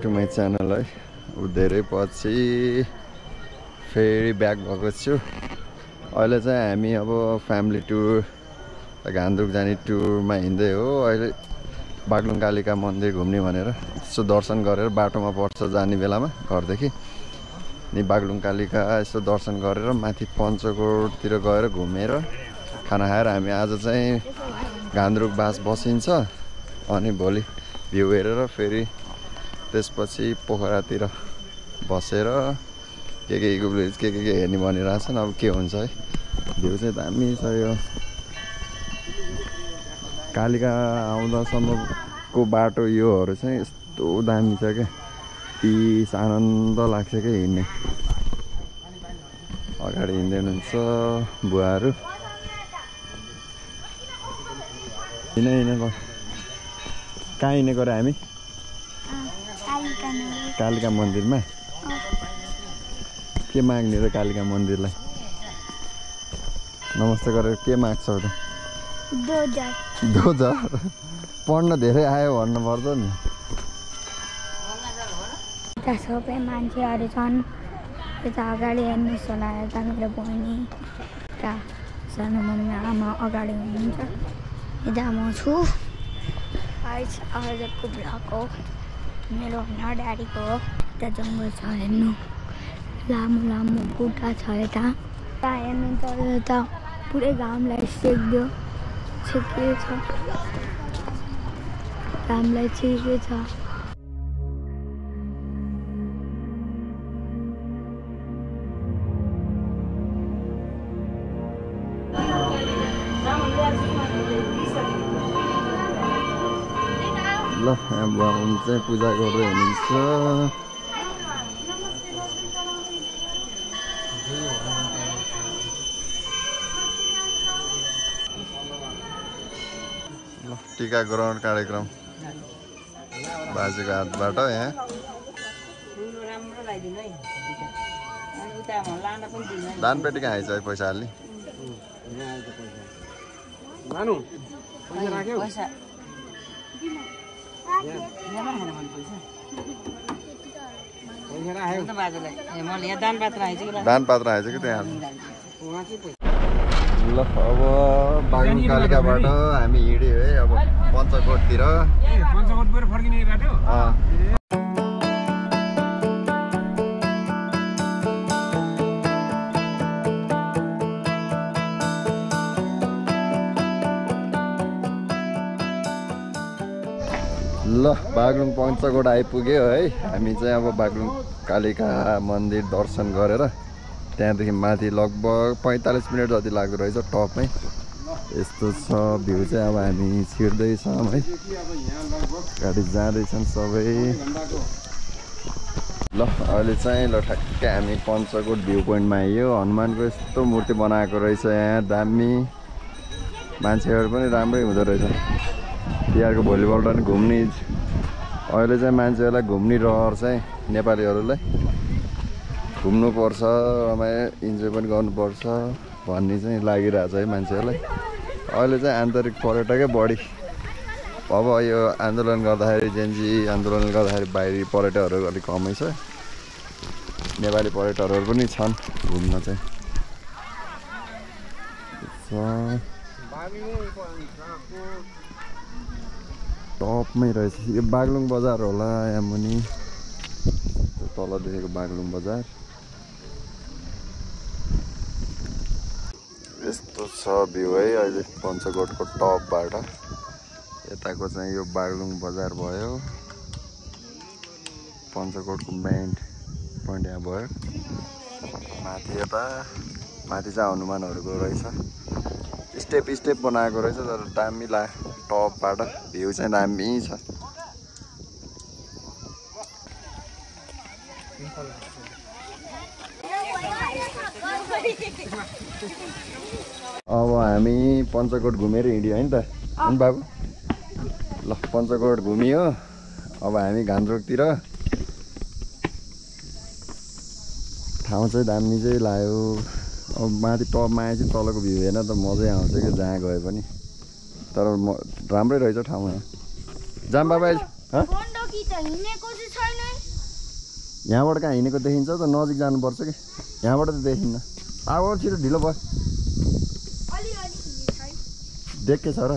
To my channel है। धेरै पछि फेरि ब्याक भएको छु। अहिले चाहिँ हामी अब फ्यामिली टुर घान्द्रुक जाने टुरमा हिँड्दै हो। अहिले बागलुङ कालिका मन्दिर घुम्ने भनेर यसो दर्शन गरेर बाटोमा पर्छ जाने बेलामा घरदेखि नि बागलुङ कालिका यसो दर्शन गरेर माथि पञ्चकोटतिर गएर घुमेर खाना खाएर हामी आज चाहिँ घान्द्रुक बास बसिन्छ अनि भोलि भ्यू हेरेर फेरि त्यसपछि पोखरातिर बसेर के हेर्ने भनिरहेछन्। अब के हुन्छ है। भ्यू चाहिँ दामी छ। यो कालिका आउँदासम्मको बाटो योहरू चाहिँ यस्तो दामी छ क्या। पिस आनन्द लाग्छ क्या हिँड्ने। अगाडि हिँड्दै हुनुहुन्छ बुवाहरू। कहाँ हिँडेको र हामी? कालिका मन्दिरमा। के माग्ने र कालिका मन्दिरलाई नमस्ते गरेर के माग्छौ त? दोजा पढ्न धेरै आयो भन्नु पर्छ नि। सबै मान्छेहरू छन्। यता अगाडि हेर्नुहोस् होला, यता मेरो बहिनी, यता सानो मम्मी आमा अगाडि हुनुहुन्छ, यता म छु। आजको भ्लग हो मेरो होइन ड्याडीको हो। यता जङ्गल छ हेर्नु, लामो लामो बुट्टा छ यता हेर्नु त। यता पुरै घामलाई सेक्यो छ, घामलाई छेके छ। ल यहाँ बुवाउनु चाहिँ पूजा गर्दै हुनुहुन्छ। ल टीका ग्रहण कार्यक्रम बाजेको हातबाट यहाँ। दानपेटी कहाँ आइज है पैसा हाल्ने? दान पात्र आएछ कि त्यहाँ। ल अब बागलुङ कालिकाबाट हामी हिँड्यो है अब पञ्चकोटतिर। पञ्चकोटबाट फर्किने बाटो। ल बागलुङ पञ्चकोट आइपुग्यो है। हामी चाहिँ अब बागलुङ कालिका मन्दिर दर्शन गरेर त्यहाँदेखि माथि लगभग 45 मिनट जति लाग्दो रहेछ टपमै। यस्तो छ भ्यू चाहिँ। अब हामी छिर्दैछौँ है, गाडी जाँदैछन् सबै। ल अहिले चाहिँ ल ठ्याक्कै हामी पञ्चकोट भ्यू पोइन्टमा आइयो। हनुमानको यस्तो मूर्ति बनाएको रहेछ यहाँ, दामी। मान्छेहरू पनि राम्रै हुँदो रहेछ। तिहारको भोलिपल्ट नि घुम्ने अहिले चाहिँ मान्छेहरूलाई घुम्ने रहर चाहिँ नेपालीहरूलाई घुम्नुपर्छ, इन्जोय पनि गर्नुपर्छ भन्ने चाहिँ लागिरहेछ है मान्छेहरूलाई। अहिले चाहिँ आन्तरिक पर्यटकै बढी। अब यो आन्दोलन गर्दाखेरि जेनजी आन्दोलन गर्दाखेरि बाहिरी पर्यटकहरू अलिक कमै छ। नेपाली पर्यटकहरू पनि छन् घुम्न चाहिँ। टपमै रहेछ यो बागलुङ बजार होला यहाँ मुनि। तल देखेको बागलुङ बजार यस्तो छ भ्यू है अहिले पञ्चकोटको टपबाट। यताको चाहिँ यो बागलुङ बजार भयो, पञ्चकोटको मेन पोइन्ट यहाँ भयो। माथि यता माथि चाहिँ हनुमानहरूको रहेछ। स्टेप बनाएको रहेछ तर दामी टपबाट भ्यू चाहिँ दामी छ। अब हामी पञ्चकोट घुमेर हिँड्यो है नि त अनि बाबु। ल पञ्चकोट घुमियो। अब हामी घान्द्रुकतिर। ठाउँ चाहिँ दामी चाहिँ लाग्यो। अब माथि टपमा आएपछि तलको भ्यू हेर्न त मजै आउँछ कि जहाँ गए पनि। तर राम्रै रहेछ ठाउँ यहाँ। जाम बाबा यहाँबाट कहाँ हिँडेको देखिन्छ त नजिक जानुपर्छ कि यहाँबाट त देखिन्न अब छिटो ढिलो भयो देख के छ र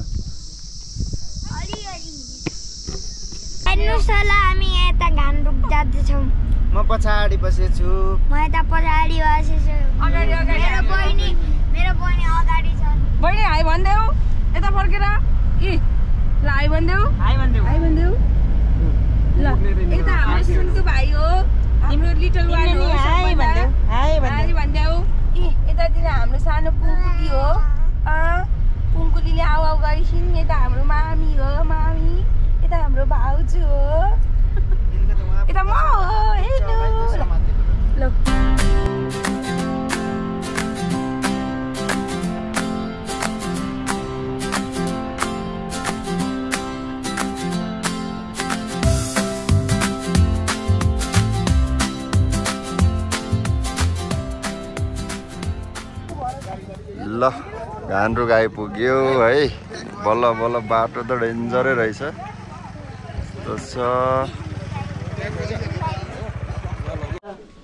हामी यता घान्द्रुक जाँदैछौँ म पछाडि बसेछु म यता पछाडि बसेछु मेरो बहिनी अगाडि छ बहिनी हाई भन्देऊ यता फर्केर ए ल हाई भन्देऊ ल यता हाम्रो सुनको भाइ हो हाम्रो लिटल वान हो हाई भन्देऊ ए यतातिर हाम्रो सानो पुङ्कुली हो पुङ्कुलीले आउ आउ गरिसिन् यता हाम्रो मामी हो यता हाम्रो भाउजू हो यता म हो हेलो ल ल घान्द्रुक आइपुग्यो है बल्ल बल्ल बाटो त डेन्जरै रहेछ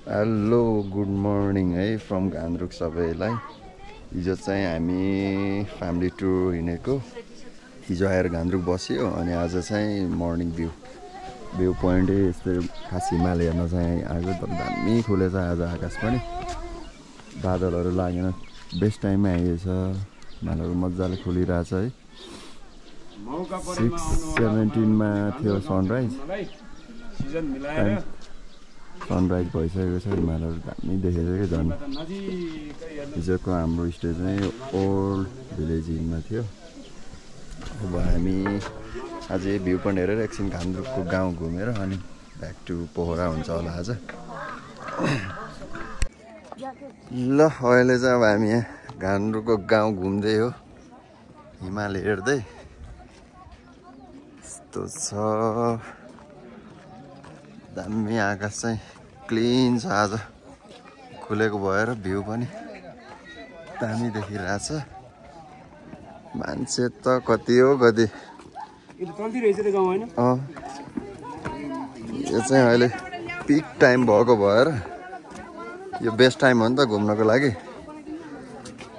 हेलो गुड मर्निङ है फ्रम घान्द्रुक सबैलाई हिजो चाहिँ हामी फ्यामिली टुर हिँडेको हिजो आएर घान्द्रुक बस्यो अनि आज चाहिँ मर्निङ भ्यू पोइन्ट यस्तो खास हिमाल हेर्न चाहिँ आज त दामी खुलेछ आज आकाश पनि बादलहरू लागेन बेस्ट टाइममा आइएछ हिमालहरू मजाले खुलिरहेछ है 6:17 थियो सनराइज भइसकेको छ हिमालहरू दामी देखेको कि झन् हिजोको हाम्रो स्टे चाहिँ ओल्ड भिलेज हिलमा थियो अब हामी अझै भ्यू पोइन्ट हेरेर एकछिन घान्द्रुकको गाउँ घुमेर अनि ब्याक टु पोखरा हुन्छ होला आज ल अहिले चाहिँ अब हामी यहाँ घान्द्रुकको गाउँ घुम्दै हो हिमाल हेर्दै यस्तो छ दामी आकाश चाहिँ क्लिन छ आज खुलेको भएर भ्यू पनि दामी देखिरहेछ मान्छे त कति हो कति यो चाहिँ अहिले पिक टाइम भएको भएर यो बेस्ट टाइम हो नि त घुम्नको लागि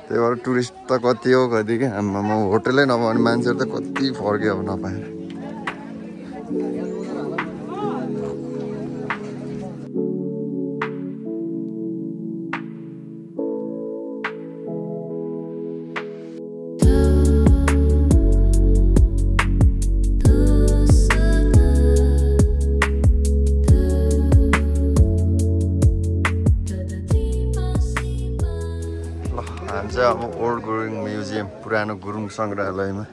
त्यही भएर टुरिस्ट त कति हो कति क्या आम्मामा होटलै नपाउने मान्छेहरू त कति फर्क्यो अब नपाएर अब ओल्ड गुरुङ म्युजियम पुरानो गुरुङ सङ्ग्रहालयमा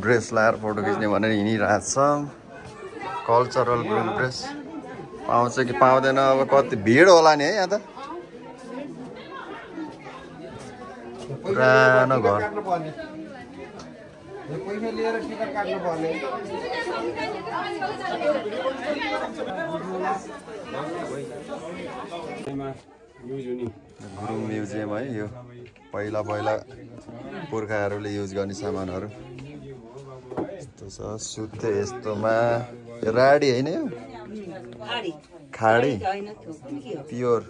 ड्रेस लाएर फोटो खिच्ने भनेर हिँडिरहेछ कल्चरल गुरुङ ड्रेस पाउँछ कि पाउँदैन अब कति भिड होला नि है यहाँ त पुरानो घर गुरुङ म्युजियम है यो पहिला पुर्खाहरूले युज गर्ने सामानहरू यस्तो छ सुत्थे यस्तोमा राडी होइन यो खाडी प्योर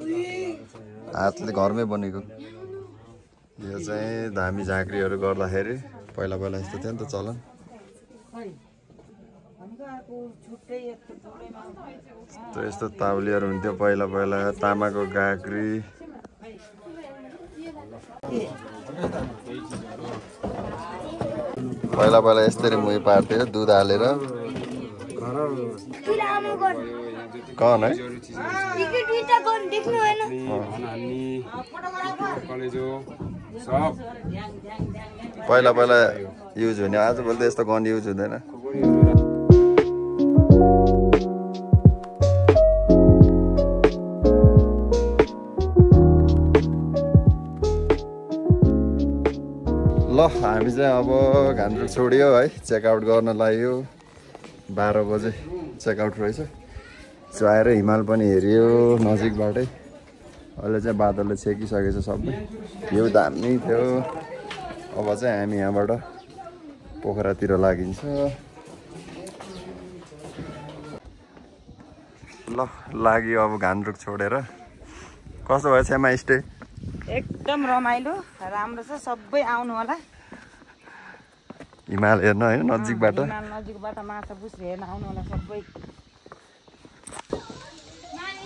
हातले घरमै बनेको यो चाहिँ धामी झाँक्रीहरू गर्दाखेरि पहिला यस्तो थियो नि त चलन यस्तो ताउलियाहरू हुन्थ्यो पहिला तामाको गाग्री पहिला यसरी मुही पार्थ्यो दुध हालेर कन है पहिला युज हुने आजभोलि त यस्तो गन युज हुँदैन ल हामी चाहिँ अब घान्द्रुक छोड्यो है चेकआउट गर्न लाग्यो 12 बजे चेकआउट रहेछ सो आएर हिमाल पनि हेऱ्यो नजिकबाटै अहिले चाहिँ बादलले छेकिसकेछ सबै यो दामी थियो अब चाहिँ हामी यहाँबाट पोखरातिर लागिन्छ ल लाग्यो अब घान्द्रुक छोडेर। कस्तो भयो छेमा स्टे? एकदम रमाइलो राम्रो छ। सबै आउनु होला हिमाल हेर्न होइन नजिकबाट। नजिकबाट माछा पुछ्रे हेर्न आउनु होला सबै।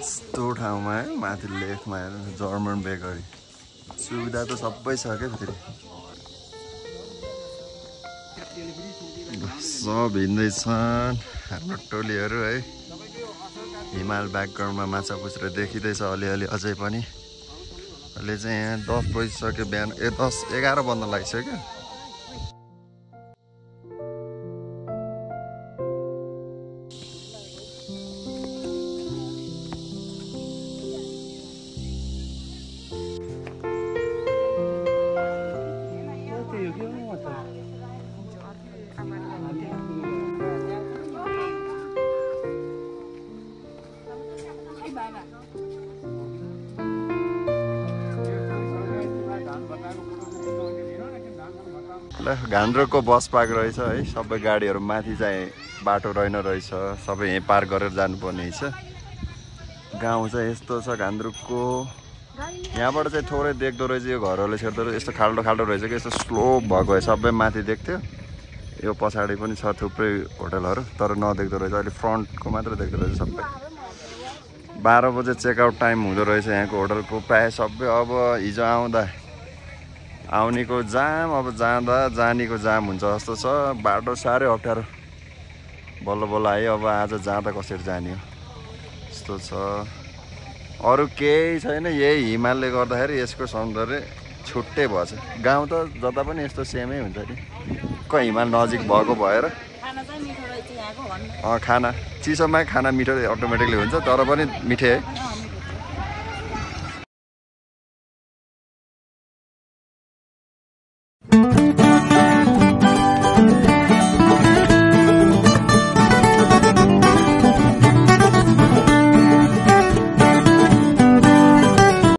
यस्तो ठाउँमा है माथि लेकमा हेर्नु जर्मन बेकरी सुविधा त सबै छ क्या फेरि। सब हिँड्दैछन् हाम्रो टोलीहरू है। हिमाल ब्याकग्राउन्डमा माछा पुछ्रे देखिँदैछ अलिअलि अझै पनि। अहिले चाहिँ यहाँ 10 बजिसक्यो बिहान 10-11 बज्न लागिसक्यो। ल घान्द्रुकको बस पार्क रहेछ है। सबै गाडीहरू माथि चाहिँ बाटो रहेछ। सबै यहीँ पार्क गरेर जानुपर्ने छ। गाउँ चाहिँ यस्तो छ घान्द्रुकको। यहाँबाट चाहिँ थोरै देख्दो रहेछ यो घरहरूले छेड्दो रहेछ। यस्तो खाल्डो खाल्डो रहेछ कि यस्तो स्लोप भएको है। सबै माथि देख्थ्यो। यो पछाडि पनि छ थुप्रै होटलहरू तर नदेख्दो रहेछ। अहिले फ्रन्टको मात्र देख्दो रहेछ सबै। 12 बजे चेकआउट टाइम हुँदो रहेछ यहाँको होटलको प्रायः सबै। अब हिजो आउँदा आउनेको जाम, अब जाँदा जानेको जाम हुन्छ जस्तो छ। बाटो साह्रै अप्ठ्यारो बल्ल बल्ल आयो। अब आज जाँदा कसरी जाने हो यस्तो छ। अरू केही छैन। यही हिमालले गर्दाखेरि यसको सौन्दर्य छुट्टै भएछ। गाउँ त जता पनि यस्तो सेमै हुन्छ नि। हिमाल नजिक भएको भएर खाना चिसोमा खाना मिठो अटोमेटिकली हुन्छ तर पनि मिठै है।